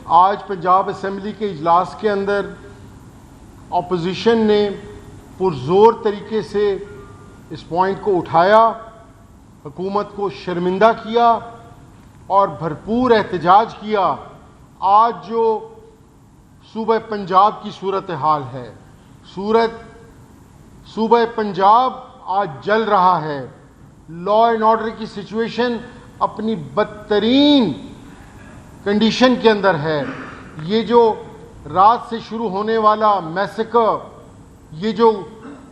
आज पंजाब असम्बली के इजलास के अंदर अपोजिशन ने पुरजोर तरीके से इस पॉइंट को उठाया, हुकूमत को शर्मिंदा किया और भरपूर एहतजाज किया। आज जो सूबा पंजाब की सूरत हाल है, सूबा पंजाब आज जल रहा है। लॉ एंड ऑर्डर की सिचुएशन अपनी बदतरीन कंडीशन के अंदर है। ये जो रात से शुरू होने वाला मैसेकर, ये जो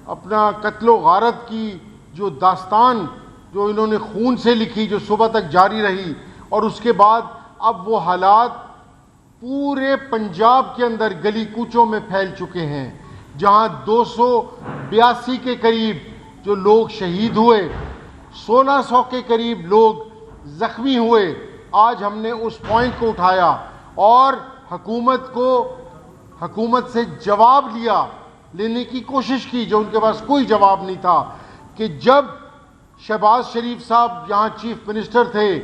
अपना कत्लो गारत की जो दास्तान जो इन्होंने खून से लिखी, जो सुबह तक जारी रही, और उसके बाद अब वो हालात पूरे पंजाब के अंदर गली कूचों में फैल चुके हैं, जहां 282 के करीब जो लोग शहीद हुए, 1600 के करीब लोग जख्मी हुए। आज हमने उस पॉइंट को उठाया और हुकूमत से जवाब लेने की कोशिश की, जो उनके पास कोई जवाब नहीं था, कि जब शहबाज शरीफ साहब यहाँ चीफ मिनिस्टर थे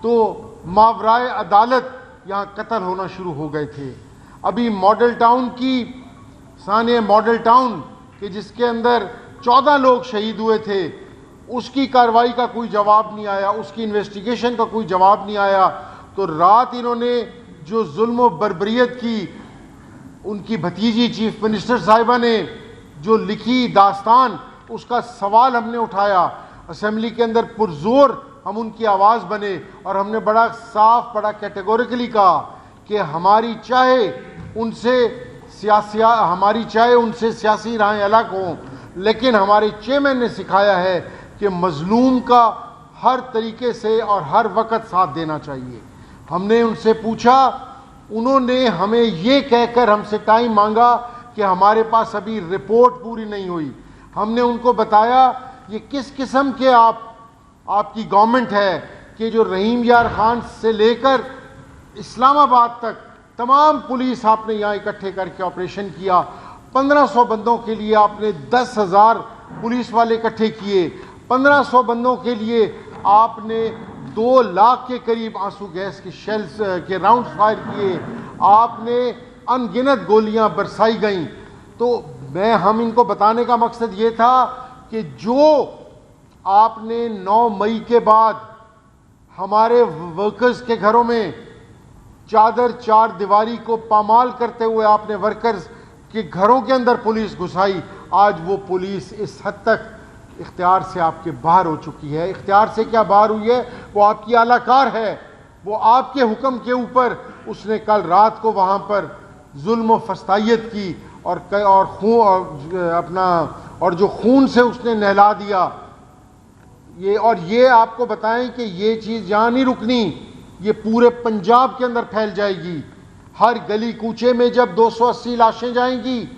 तो मावराए अदालत यहाँ कत्ल होना शुरू हो गए थे। अभी मॉडल टाउन की सानिया मॉडल टाउन के जिसके अंदर 14 लोग शहीद हुए थे, उसकी कार्रवाई का कोई जवाब नहीं आया, उसकी इन्वेस्टिगेशन का कोई जवाब नहीं आया। तो रात इन्होंने जो जुल्म व बर्बरियत की, उनकी भतीजी चीफ मिनिस्टर साहिबा ने जो लिखी दास्तान, उसका सवाल हमने उठाया असेंबली के अंदर। पुरजोर हम उनकी आवाज़ बने और हमने बड़ा साफ, बड़ा कैटेगोरिकली कहा कि हमारी चाहे उनसे सियासी राहें अलग हों, लेकिन हमारे चेयरमैन ने सिखाया है कि मजलूम का हर तरीके से और हर वक्त साथ देना चाहिए। हमने उनसे पूछा, उन्होंने हमें ये कहकर हमसे टाइम मांगा कि हमारे पास अभी रिपोर्ट पूरी नहीं हुई। हमने उनको बताया ये किस किस्म के आपकी गवर्नमेंट है कि जो रहीम यार खान से लेकर इस्लामाबाद तक तमाम पुलिस आपने यहाँ इकट्ठे करके ऑपरेशन किया। 1500 बंदों के लिए आपने 10,000 पुलिस वाले इकट्ठे किए। 1500 बंदों के लिए आपने 2 लाख के करीब आंसू गैस के शेल्स के राउंड फायर किए। आपने अनगिनत गोलियां बरसाई गईं। तो हम इनको बताने का मकसद ये था कि जो आपने 9 मई के बाद हमारे वर्कर्स के घरों में चार दीवारी को पामाल करते हुए आपने वर्कर्स के घरों के अंदर पुलिस घुसाई, आज वो पुलिस इस हद तक इख्तियार से आपके बाहर हो चुकी है। इख्तियार से क्या बाहर हुई है? वो आपकी आलाकार है, वो आपके हुक्म के ऊपर उसने कल रात को वहाँ पर जुल्म व फस्तायत की और जो खून से उसने नहला दिया। ये आपको बताएं कि ये चीज़ यहाँ नहीं रुकनी, ये पूरे पंजाब के अंदर फैल जाएगी। हर गली कूचे में जब 280 लाशें जाएंगी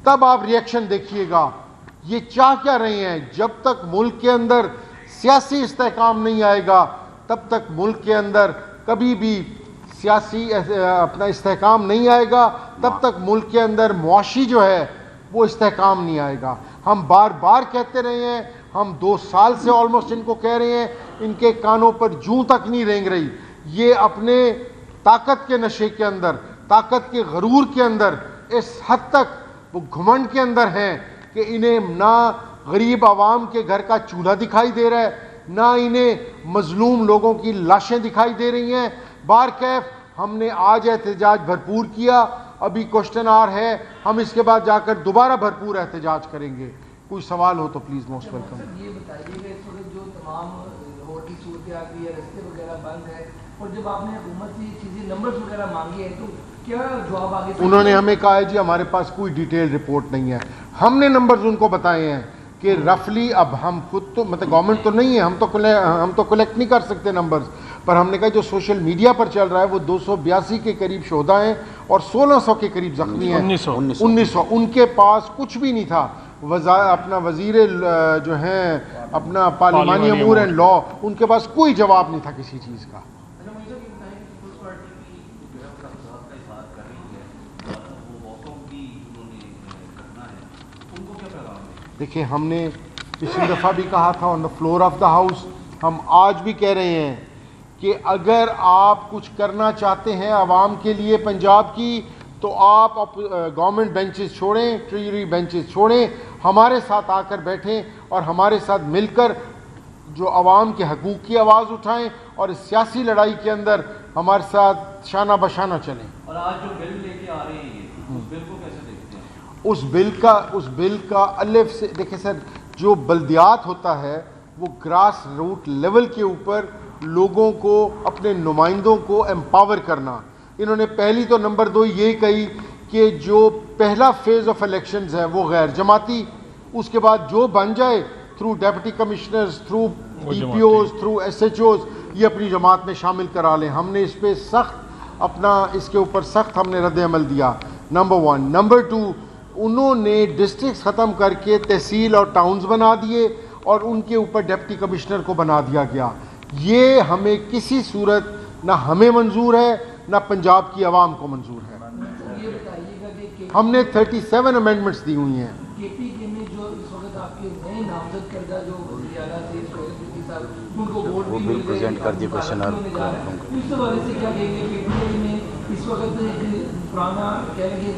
तब आप रिएक्शन देखिएगा। ये चाह क्या रहे हैं? जब तक मुल्क के अंदर सियासी इस्तेहकाम नहीं आएगा तब तक मुल्क के अंदर कभी भी सियासी अपना इस्तेहकाम नहीं आएगा, तब तक मुल्क के अंदर मुआशी जो है वो इस्तेहकाम नहीं आएगा। हम बार बार कहते रहे हैं, हम 2 साल से ऑलमोस्ट इनको कह रहे हैं, इनके कानों पर जूं तक नहीं रेंग रही। ये अपने ताकत के नशे के अंदर, ताकत के गरूर के अंदर इस हद तक वो घुमंड के अंदर हैं कि इन्हें ना गरीब आवाम के घर का चूल्हा दिखाई दे रहा है, ना इन्हें मजलूम लोगों की लाशें दिखाई दे रही हैं। बार कैफ हमने आज एहतजाज भरपूर किया, अभी क्वेश्चन आवर है, हम इसके बाद जाकर दोबारा भरपूर एहतजाज करेंगे। कोई सवाल हो तो प्लीज़ मोस्ट वेलकम। ये बताइएगा इस वक्त जो तमाम रोड की सूरत आ गई है, रास्ते वगैरह बंद है, और जब आपने हुकूमत से चीज़ें नंबर्स वगैरह मांगे हैं तो क्या जवाब आगे? उन्होंने हमें कहा है जी हमारे पास कोई डिटेल रिपोर्ट नहीं है। हमने नंबर्स उनको बताए हैं कि रफली, अब हम खुद तो मतलब गवर्नमेंट तो नहीं है, हम तो कलेक्ट नहीं कर सकते नंबर्स, पर हमने कहा जो सोशल मीडिया पर चल रहा है वो 282 के करीब शोधा हैं और 1600 के करीब जख्मी हैं। 1900 उनके पास कुछ भी नहीं था। अपना वजीर जो हैं अपना पार्लिमानी अमूर एंड लॉ, उनके पास कोई जवाब नहीं था किसी चीज़ का। देखिए, हमने पिछली दफ़ा भी कहा था on the floor of the house, हम आज भी कह रहे हैं कि अगर आप कुछ करना चाहते हैं आवाम के लिए पंजाब की, तो आप गवर्नमेंट बेंचेस छोड़ें, ट्रेजरी बेंचेस छोड़ें, हमारे साथ आकर बैठें और हमारे साथ मिलकर जो आवाम के हकूक़ की आवाज़ उठाएं और इस सियासी लड़ाई के अंदर हमारे साथ शाना बशाना चलें। और आज जो बिल लेके आ रहे हैं उस बिल को कैसे देखते हैं? उस बिल का अलिफ से देखिए सर, जो बल्दियात होता है वो ग्रास रूट लेवल के ऊपर लोगों को, अपने नुमाइंदों को एम्पावर करना। इन्होंने पहली तो नंबर 2 ये कही कि जो पहला फेज़ ऑफ इलेक्शंस है वो गैर जमाती, उसके बाद जो बन जाए through deputy commissioners, through DPOs, through SHOs, ये अपनी जमात में शामिल करा लें। हमने इस पर इसके ऊपर सख्त हमने रद्द अमल दिया, नंबर 1। नंबर 2, उन्होंने डिस्ट्रिक्ट्स ख़त्म करके तहसील और टाउन्स बना दिए और उनके ऊपर डिप्टी कमिश्नर को बना दिया गया। ये हमें किसी सूरत ना हमें मंजूर है ना पंजाब की आवाम को मंजूर है। ये बताइएगा कि हमने 37 अमेंडमेंट्स दी हुई हैं। KPK में जो इस वक्त आपके नए नामजद करदा जो वज़ीर आला थे साहब, उनको वोट भी मिल गए, प्रेजेंट कर दिए क्वेश्चन और इस हवाले से क्या कहेंगे? KPK में इस वक्त एक पुराना कहेंगे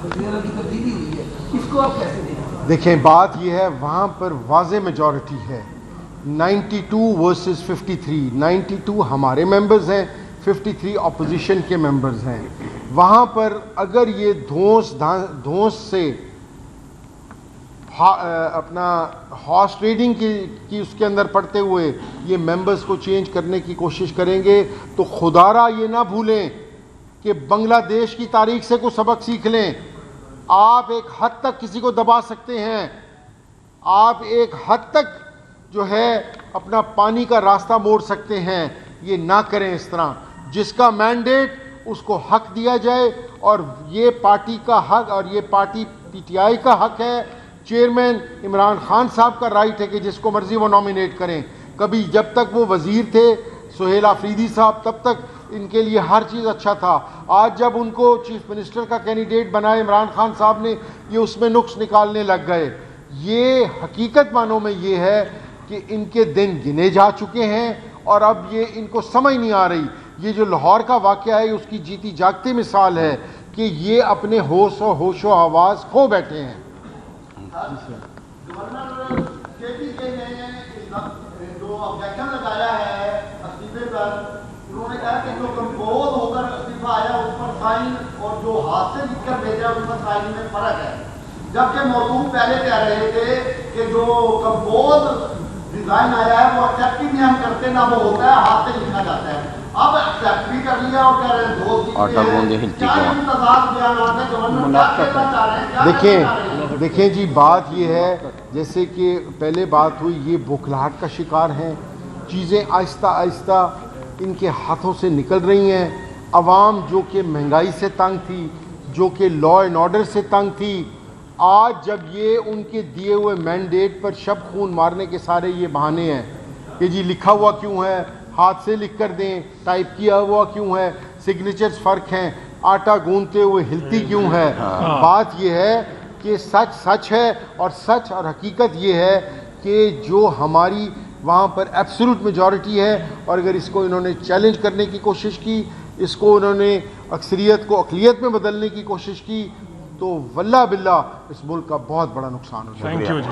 वज़ीर आला की तब्दीली हुई है, इसको आप कैसे देखें? देखें, बात यह है वहाँ पर वाज़े मेजॉरिटी है 92 वर्सेस 53। 92 हमारे मेंबर्स हैं, 53 अपोजिशन के मेंबर्स हैं। वहाँ पर अगर ये धौंस से अपना हॉर्स ट्रेडिंग की उसके अंदर पड़ते हुए ये मेंबर्स को चेंज करने की कोशिश करेंगे, तो खुदारा ये ना भूलें कि बांग्लादेश की तारीख से कुछ सबक सीख लें। आप एक हद तक किसी को दबा सकते हैं, आप एक हद तक जो है अपना पानी का रास्ता मोड़ सकते हैं, ये ना करें इस तरह। जिसका मैंडेट उसको हक दिया जाए, और ये पार्टी का हक और ये पार्टी PTI का हक है। चेयरमैन इमरान खान साहब का राइट है कि जिसको मर्जी वो नॉमिनेट करें। कभी जब तक वो वज़ीर थे सुहेल आफरीदी साहब, तब तक इनके लिए हर चीज़ अच्छा था। आज जब उनको चीफ मिनिस्टर का कैंडिडेट बनाया इमरान खान साहब ने, ये उसमें नुक्स निकालने लग गए। ये हकीकत मानों में ये है कि इनके दिन गिने जा चुके हैं और अब ये इनको समझ नहीं आ रही। ये जो लाहौर का वाक़या है उसकी जीती जागती मिसाल है कि ये अपने होशो हवास खो बैठे हैं। गवर्नर KPK ने जो ऑब्जेक्शन लगाया है इस्तीफे पर, उन्होंने कहा कि जो कंपोज होकर इस्तीफा आया उस पर साइन और जो हाथ से लिखकर भेजा उस पर साइन में फर्क है। जबकि मौजूद पहले कह रहे थे कि जो कंपोज डिजाइन आया है वो एक्सेप्ट ही नहीं हम करते, ना वो होता है, हाथ से लिखा जाता है। अब एक्सेप्ट भी कर लिया और कह रहे हैं देखें जी, बात ये है जैसे कि पहले बात हुई, ये बुखलाहट का शिकार हैं। चीज़ें आहिस्ता आहिस्ता इनके हाथों से निकल रही हैं। आवाम जो कि महंगाई से तंग थी, जो कि लॉ एंड ऑर्डर से तंग थी, आज जब ये उनके दिए हुए मैंडेट पर शब खून मारने के सारे ये बहाने हैं कि जी लिखा हुआ क्यों है, हाथ से लिख कर दें, टाइप किया हुआ क्यों है, सिग्नेचर्स फ़र्क हैं, आटा गूंदते हुए हिलती क्यों है। बात यह है कि सच सच है, और सच और हकीकत ये है कि जो हमारी वहाँ पर एब्सोल्यूट मेजॉरिटी है, और अगर इसको इन्होंने चैलेंज करने की कोशिश की, इसको उन्होंने अक्सरियत को अक़लियत में बदलने की कोशिश की, तो वल्लाह बिल्लाह इस मुल्क का बहुत बड़ा नुकसान हो जाएगा। Thank you.